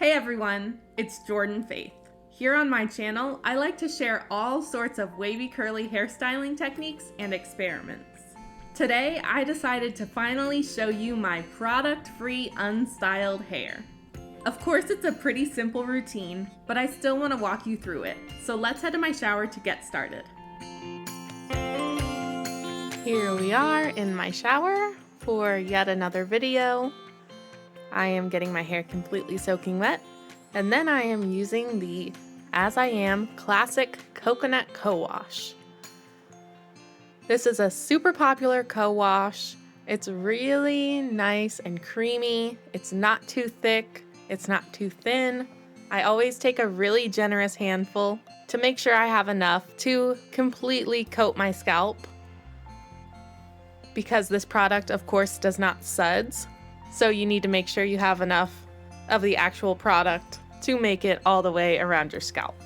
Hey everyone, it's Jordan Faith. Here on my channel, I like to share all sorts of wavy curly hairstyling techniques and experiments. Today, I decided to finally show you my product-free unstyled hair. Of course, it's a pretty simple routine, but I still want to walk you through it, so let's head to my shower to get started. Here we are in my shower for yet another video. I am getting my hair completely soaking wet, and then I am using the As I Am Classic Coconut Co-Wash. This is a super popular co-wash. It's really nice and creamy. It's not too thick, it's not too thin. I always take a really generous handful to make sure I have enough to completely coat my scalp, because this product, of course, does not suds. So you need to make sure you have enough of the actual product to make it all the way around your scalp.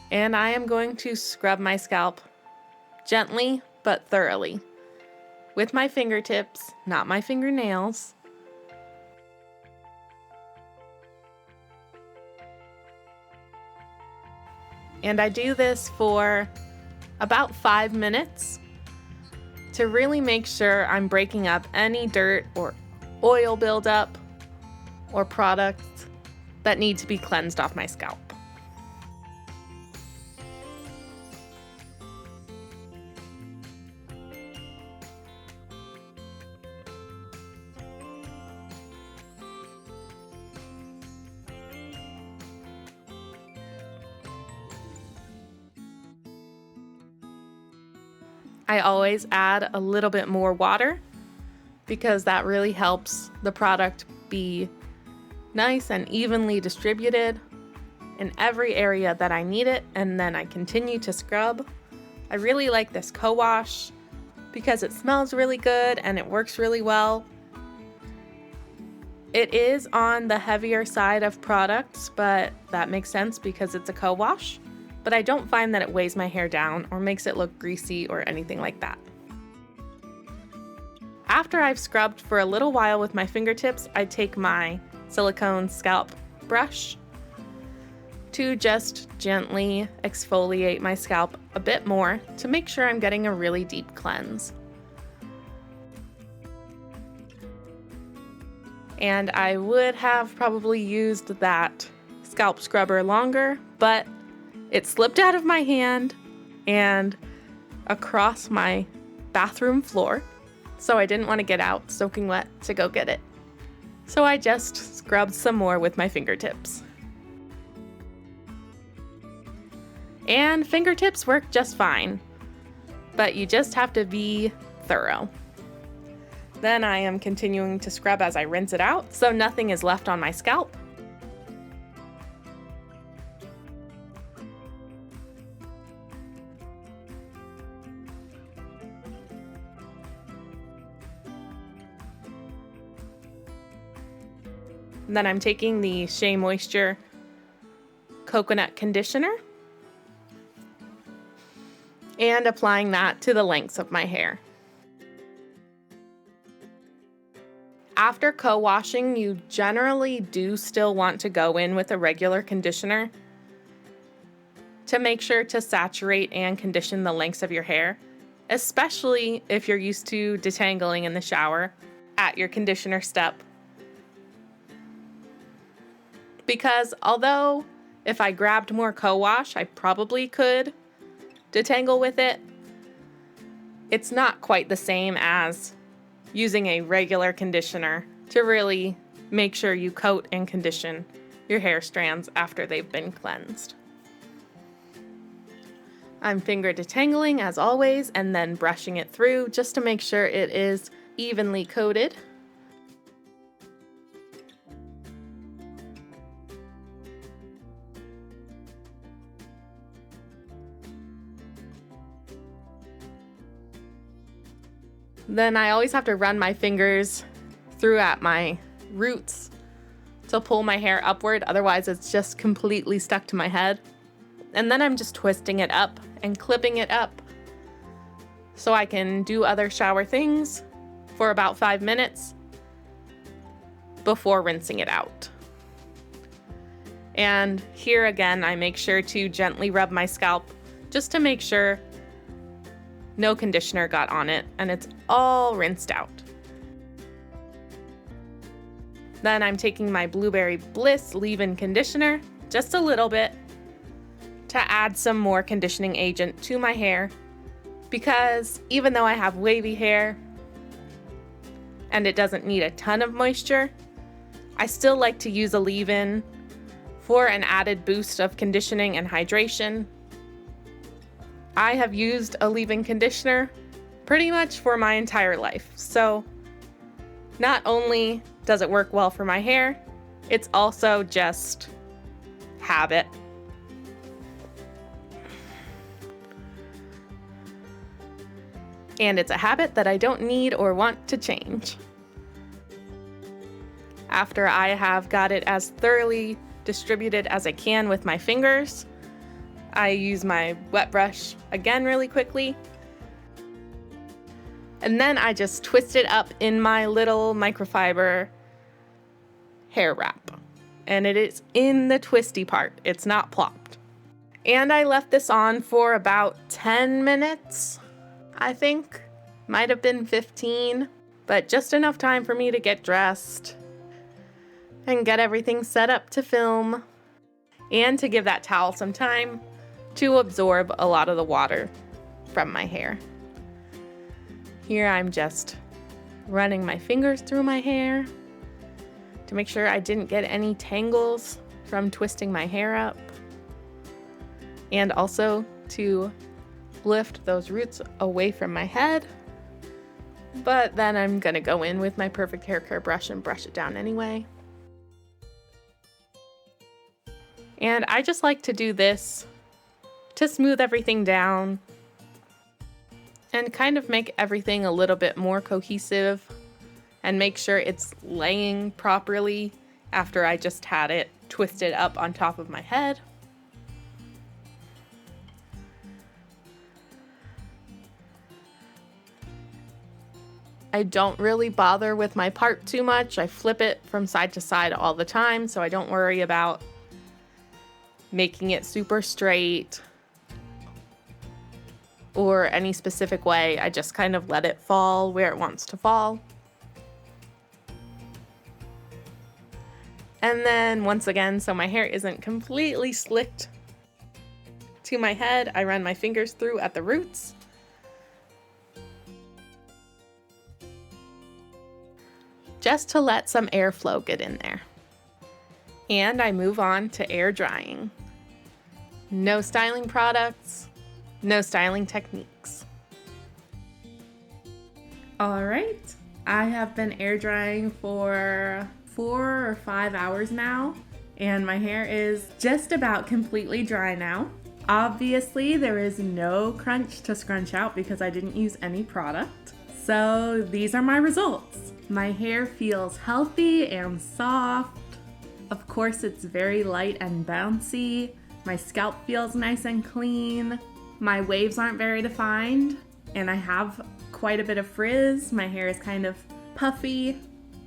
And I am going to scrub my scalp gently but thoroughly with my fingertips, not my fingernails. And I do this for about 5 minutes to really make sure I'm breaking up any dirt or oil buildup or products that need to be cleansed off my scalp. I always add a little bit more water because that really helps the product be nice and evenly distributed in every area that I need it, and then I continue to scrub. I really like this co-wash because it smells really good and it works really well. It is on the heavier side of products, but that makes sense because it's a co-wash. But I don't find that it weighs my hair down or makes it look greasy or anything like that. After I've scrubbed for a little while with my fingertips, I take my silicone scalp brush to just gently exfoliate my scalp a bit more to make sure I'm getting a really deep cleanse. And I would have probably used that scalp scrubber longer, but it slipped out of my hand and across my bathroom floor, so I didn't want to get out soaking wet to go get it. So I just scrubbed some more with my fingertips. And fingertips work just fine, but you just have to be thorough. Then I am continuing to scrub as I rinse it out, so nothing is left on my scalp. And then I'm taking the Shea Moisture Coconut Conditioner and applying that to the lengths of my hair. After co-washing, you generally do still want to go in with a regular conditioner to make sure to saturate and condition the lengths of your hair, especially if you're used to detangling in the shower at your conditioner step. Because although if I grabbed more co-wash, I probably could detangle with it, it's not quite the same as using a regular conditioner to really make sure you coat and condition your hair strands after they've been cleansed. I'm finger detangling as always and then brushing it through just to make sure it is evenly coated. Then I always have to run my fingers through at my roots to pull my hair upward, otherwise it's just completely stuck to my head. And then I'm just twisting it up and clipping it up so I can do other shower things for about 5 minutes before rinsing it out. And here again, I make sure to gently rub my scalp just to make sure no conditioner got on it and it's all rinsed out. Then I'm taking my Blueberry Bliss leave-in conditioner, just a little bit, to add some more conditioning agent to my hair, because even though I have wavy hair and it doesn't need a ton of moisture, I still like to use a leave-in for an added boost of conditioning and hydration. I have used a leave-in conditioner pretty much for my entire life, so not only does it work well for my hair, it's also just habit. And it's a habit that I don't need or want to change. After I have got it as thoroughly distributed as I can with my fingers, I use my wet brush again really quickly. And then I just twist it up in my little microfiber hair wrap. And it is in the twisty part, it's not plopped. And I left this on for about 10 minutes, I think. Might have been 15, but just enough time for me to get dressed and get everything set up to film, and to give that towel some time to absorb a lot of the water from my hair. Here I'm just running my fingers through my hair to make sure I didn't get any tangles from twisting my hair up, and also to lift those roots away from my head. But then I'm gonna go in with my perfect hair care brush and brush it down anyway. And I just like to do this to smooth everything down and kind of make everything a little bit more cohesive and make sure it's laying properly after I just had it twisted up on top of my head. I don't really bother with my part too much. I flip it from side to side all the time, so I don't worry about making it super straight or any specific way. I just kind of let it fall where it wants to fall. And then once again, so my hair isn't completely slicked to my head, I run my fingers through at the roots. Just to let some airflow get in there. And I move on to air drying. No styling products, no styling techniques. All right, I have been air drying for 4 or 5 hours now, and my hair is just about completely dry now. Obviously, there is no crunch to scrunch out because I didn't use any product. So these are my results. My hair feels healthy and soft. Of course, it's very light and bouncy. My scalp feels nice and clean. My waves aren't very defined, and I have quite a bit of frizz. My hair is kind of puffy,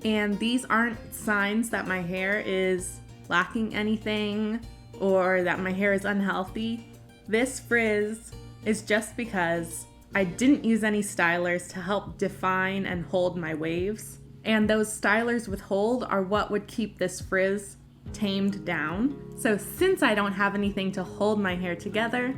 and these aren't signs that my hair is lacking anything or that my hair is unhealthy. This frizz is just because I didn't use any stylers to help define and hold my waves. And those stylers with hold are what would keep this frizz tamed down. So since I don't have anything to hold my hair together,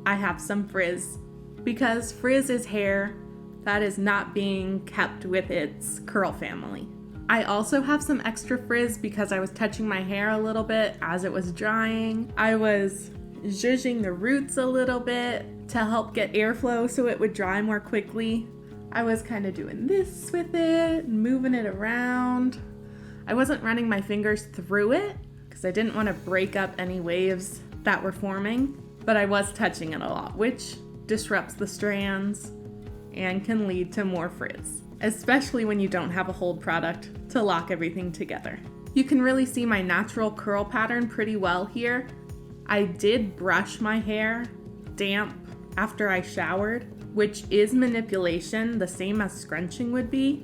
I have some frizz, because frizz is hair that is not being kept with its curl family. I also have some extra frizz because I was touching my hair a little bit as it was drying. I was zhuzhing the roots a little bit to help get airflow so it would dry more quickly. I was kind of doing this with it, moving it around. I wasn't running my fingers through it because I didn't want to break up any waves that were forming, but I was touching it a lot, which disrupts the strands and can lead to more frizz, especially when you don't have a hold product to lock everything together. You can really see my natural curl pattern pretty well here. I did brush my hair damp after I showered, which is manipulation, the same as scrunching would be.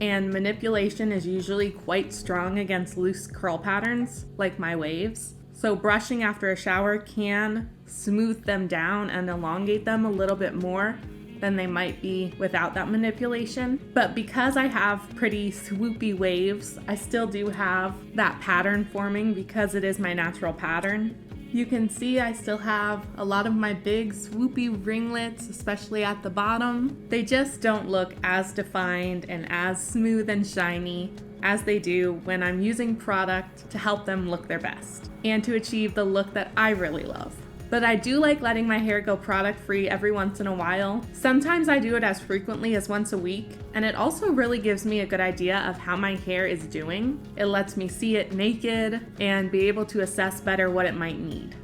and manipulation is usually quite strong against loose curl patterns like my waves. So brushing after a shower can smooth them down and elongate them a little bit more than they might be without that manipulation. But because I have pretty swoopy waves, I still do have that pattern forming because it is my natural pattern. You can see I still have a lot of my big swoopy ringlets, especially at the bottom. They just don't look as defined and as smooth and shiny as they do when I'm using product to help them look their best and to achieve the look that I really love. But I do like letting my hair go product free every once in a while. Sometimes I do it as frequently as once a week, and it also really gives me a good idea of how my hair is doing. It lets me see it naked and be able to assess better what it might need.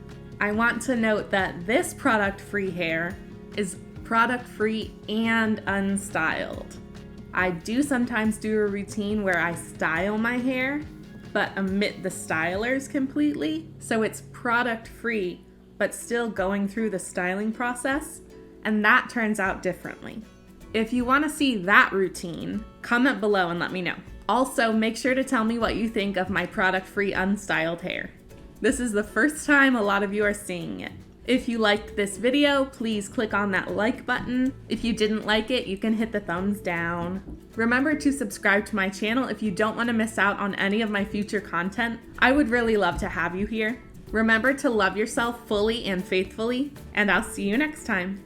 I want to note that this product free hair is product free and unstyled. I do sometimes do a routine where I style my hair, but omit the stylers completely, so it's product free but still going through the styling process, and that turns out differently. If you want to see that routine, comment below and let me know. Also, make sure to tell me what you think of my product-free unstyled hair. This is the first time a lot of you are seeing it. If you liked this video, please click on that like button. If you didn't like it, you can hit the thumbs down. Remember to subscribe to my channel if you don't want to miss out on any of my future content. I would really love to have you here. Remember to love yourself fully and faithfully, and I'll see you next time.